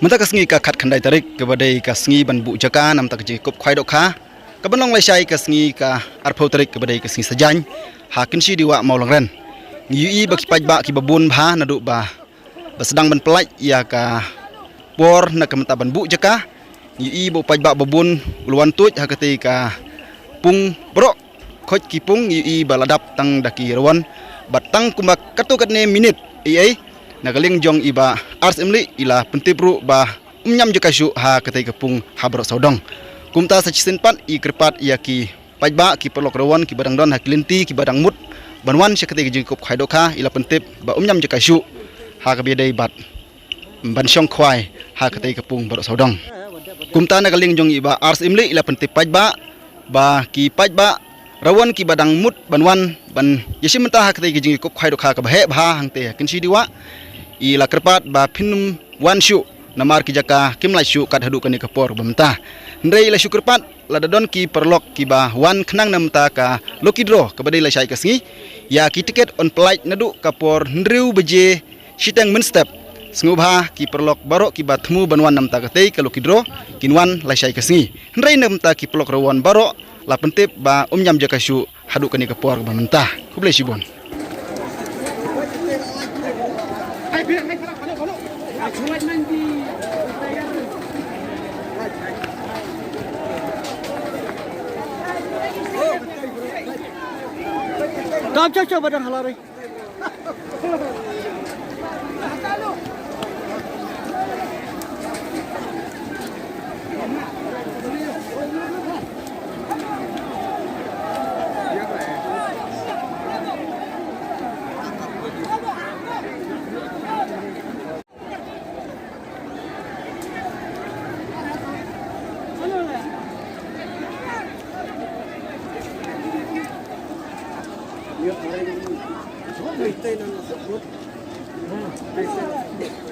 Menta kasngi ka khat khandai tarik kepada kasngi ban bu jaka nam tak je kop khwai dok kha kabanong lai shai kasngi ka arpho tarik kepada kasngi sajan ha Kynshi Diwah Mawlangren ngi baki paj ba ki babun bha na du ba sedang ban pelaj ya ka por na kamta ban bu jaka ngi bo paj ba babun uluan tuj ha kate ka pung bro khoj ki pung ngi baladap tang daki Rawon batang kumak katu katne minit ai nagaling jong iba R.Syiemlieh ila Pyntip I Bah R.Syiemlieh shuh ha katai kepung habrok saudong kumta sacisin pat I kerpat ia ki pajba ki paralok Rawon ki badang don ha klinti ki badang mut banwan syakatai jing kop khai dokha ila Pyntip I Bah R.Syiemlieh shuh ha kabiadai bat ban syong khwai ha katai kepung barok saudong kumta nagaling jong iba R.Syiemlieh ila Pyntip pajba ba ki pajba Rawon ki badang mut banwan ban yesim mentah ha katai jing kop khai dokha ka bahe bha hangte Kynshi Diwah ila kerpat ba pinum wan shuh namar ki jaka kimlai shuh kat hadu kani kapor bamta ndrei la shuh kerpat la dadon ki paralok ki ba wan khnang namta ka lucky draw ka badai la shai kasngi ya ki tiket on flight nadu kapor ndriu beje shitang men step snubha ki paralok barok ki ba thmu banwan namta ka tei ka lucky draw kinwan la shai kasngi ndrei namta ki paralok Rawon barok la Pyntip I Bah R.Syiemlieh shuh hadu kani kapor bamta kublai shibon Coba badang halari.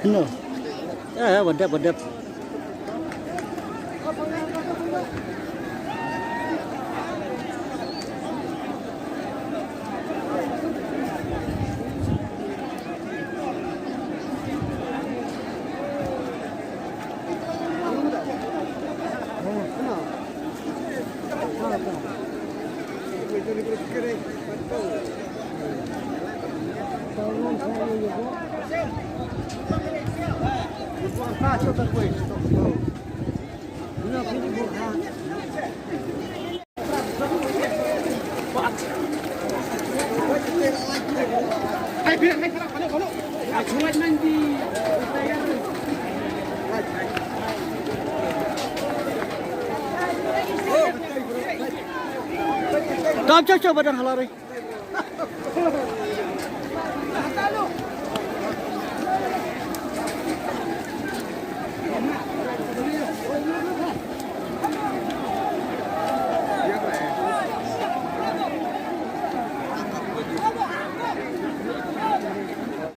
No. Ya, badap. Coba badang halari.